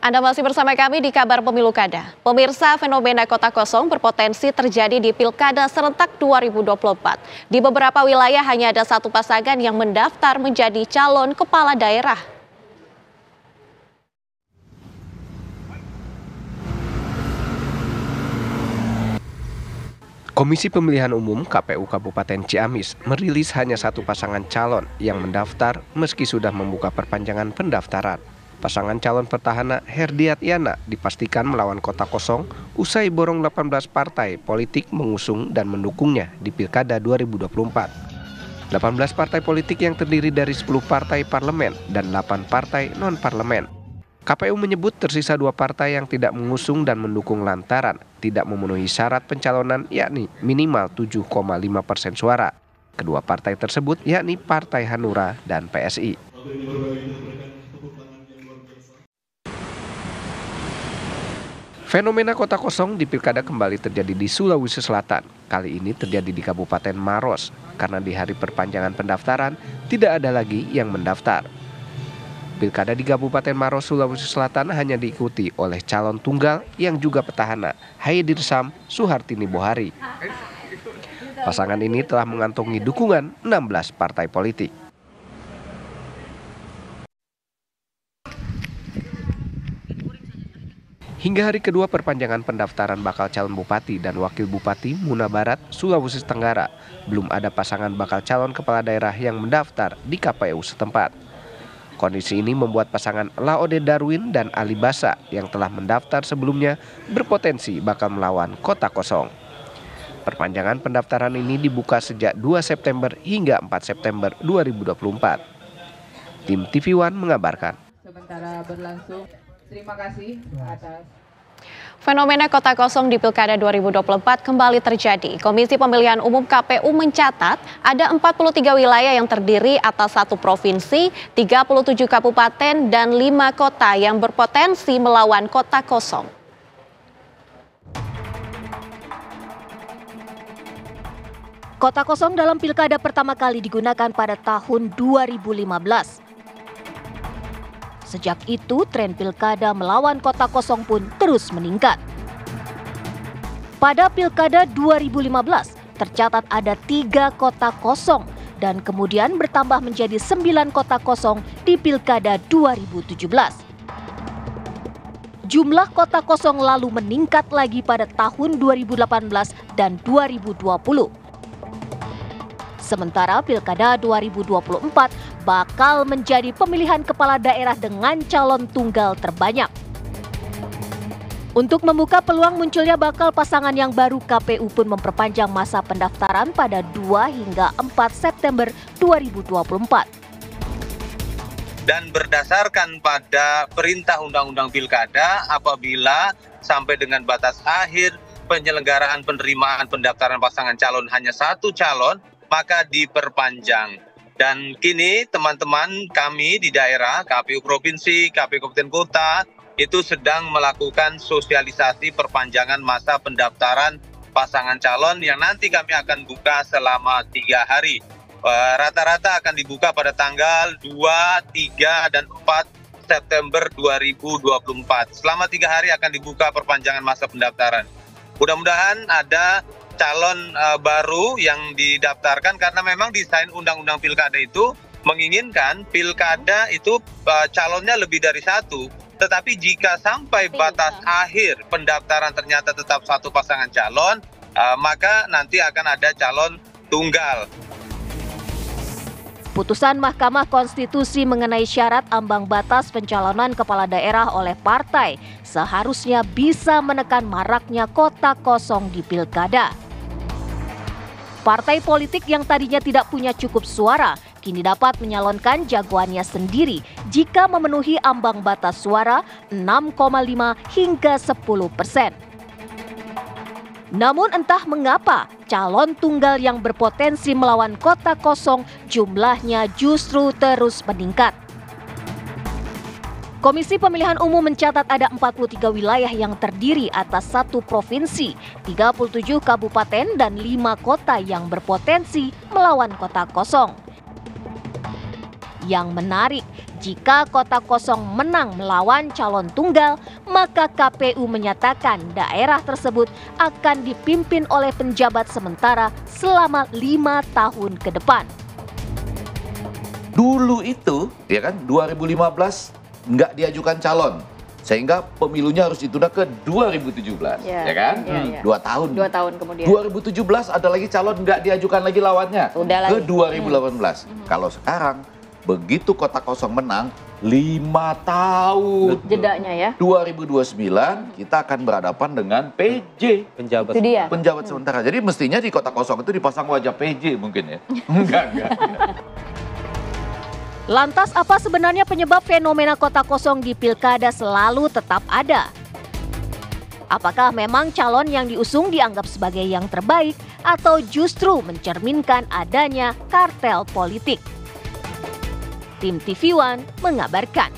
Anda masih bersama kami di Kabar Pemilu Kada. Pemirsa, fenomena kota kosong berpotensi terjadi di Pilkada serentak 2024. Di beberapa wilayah hanya ada satu pasangan yang mendaftar menjadi calon kepala daerah. Komisi Pemilihan Umum KPU Kabupaten Ciamis merilis hanya satu pasangan calon yang mendaftar meski sudah membuka perpanjangan pendaftaran. Pasangan calon petahana Herdiat Yana dipastikan melawan kota kosong usai borong 18 partai politik mengusung dan mendukungnya di Pilkada 2024. 18 partai politik yang terdiri dari 10 partai parlemen dan 8 partai non-parlemen. KPU menyebut tersisa 2 partai yang tidak mengusung dan mendukung lantaran tidak memenuhi syarat pencalonan yakni minimal 7,5% suara. Kedua partai tersebut yakni Partai Hanura dan PSI. Fenomena kota kosong di Pilkada kembali terjadi di Sulawesi Selatan. Kali ini terjadi di Kabupaten Maros, karena di hari perpanjangan pendaftaran tidak ada lagi yang mendaftar. Pilkada di Kabupaten Maros, Sulawesi Selatan hanya diikuti oleh calon tunggal yang juga petahana, Haidirsam Suhartini Bohari. Pasangan ini telah mengantongi dukungan 16 partai politik. Hingga hari kedua perpanjangan pendaftaran bakal calon bupati dan wakil bupati Muna Barat, Sulawesi Tenggara, belum ada pasangan bakal calon kepala daerah yang mendaftar di KPU setempat. Kondisi ini membuat pasangan Laode Darwin dan Ali Basa yang telah mendaftar sebelumnya berpotensi bakal melawan kota kosong. Perpanjangan pendaftaran ini dibuka sejak 2 September hingga 4 September 2024. Tim TV One mengabarkan. Sementara berlangsung. Terima kasih atas. Fenomena kota kosong di Pilkada 2024 kembali terjadi. Komisi Pemilihan Umum KPU mencatat ada 43 wilayah yang terdiri atas 1 provinsi, 37 kabupaten, dan 5 kota yang berpotensi melawan kota kosong. Kota kosong dalam Pilkada pertama kali digunakan pada tahun 2015. Sejak itu, tren pilkada melawan kota kosong pun terus meningkat. Pada Pilkada 2015, tercatat ada 3 kota kosong dan kemudian bertambah menjadi 9 kota kosong di Pilkada 2017. Jumlah kota kosong lalu meningkat lagi pada tahun 2018 dan 2020. Sementara Pilkada 2024 bakal menjadi pemilihan kepala daerah dengan calon tunggal terbanyak. Untuk membuka peluang munculnya bakal pasangan yang baru, KPU pun memperpanjang masa pendaftaran pada 2 hingga 4 September 2024. Dan berdasarkan pada perintah Undang-Undang Pilkada, apabila sampai dengan batas akhir penyelenggaraan penerimaan pendaftaran pasangan calon hanya 1 calon, maka diperpanjang. Dan kini teman-teman kami di daerah, KPU Provinsi, KPU Kabupaten Kota, itu sedang melakukan sosialisasi perpanjangan masa pendaftaran pasangan calon yang nanti kami akan buka selama 3 hari. Rata-rata akan dibuka pada tanggal 2, 3, dan 4 September 2024. Selama 3 hari akan dibuka perpanjangan masa pendaftaran. Mudah-mudahan ada calon baru yang didaftarkan, karena memang desain Undang-Undang Pilkada itu menginginkan Pilkada itu calonnya lebih dari 1. Tetapi jika sampai batas akhir pendaftaran ternyata tetap 1 pasangan calon, maka nanti akan ada calon tunggal. Putusan Mahkamah Konstitusi mengenai syarat ambang batas pencalonan kepala daerah oleh partai seharusnya bisa menekan maraknya kota kosong di Pilkada. Partai politik yang tadinya tidak punya cukup suara kini dapat menyalonkan jagoannya sendiri jika memenuhi ambang batas suara 6,5 hingga 10%. Namun entah mengapa calon tunggal yang berpotensi melawan kota kosong jumlahnya justru terus meningkat. Komisi Pemilihan Umum mencatat ada 43 wilayah yang terdiri atas 1 provinsi, 37 kabupaten, dan 5 kota yang berpotensi melawan kota kosong. Yang menarik, Jika kota kosong menang melawan calon tunggal, maka KPU menyatakan daerah tersebut akan dipimpin oleh penjabat sementara selama 5 tahun ke depan. Dulu itu, ya kan, 2015 nggak diajukan calon. Sehingga pemilunya harus ditunda ke 2017, ya kan? 2 tahun. 2 tahun kemudian. 2017 ada lagi calon nggak diajukan lagi lawannya ke 2018. Kalau sekarang begitu kota kosong menang 5 tahun. Jedanya ya. 2029 kita akan berhadapan dengan PJ. Itu dia. Penjabat sementara. Jadi mestinya di kota kosong itu dipasang wajah PJ mungkin ya. Enggak. Lantas apa sebenarnya penyebab fenomena kota kosong di pilkada selalu tetap ada? Apakah memang calon yang diusung dianggap sebagai yang terbaik atau justru mencerminkan adanya kartel politik? Tim TV One mengabarkan.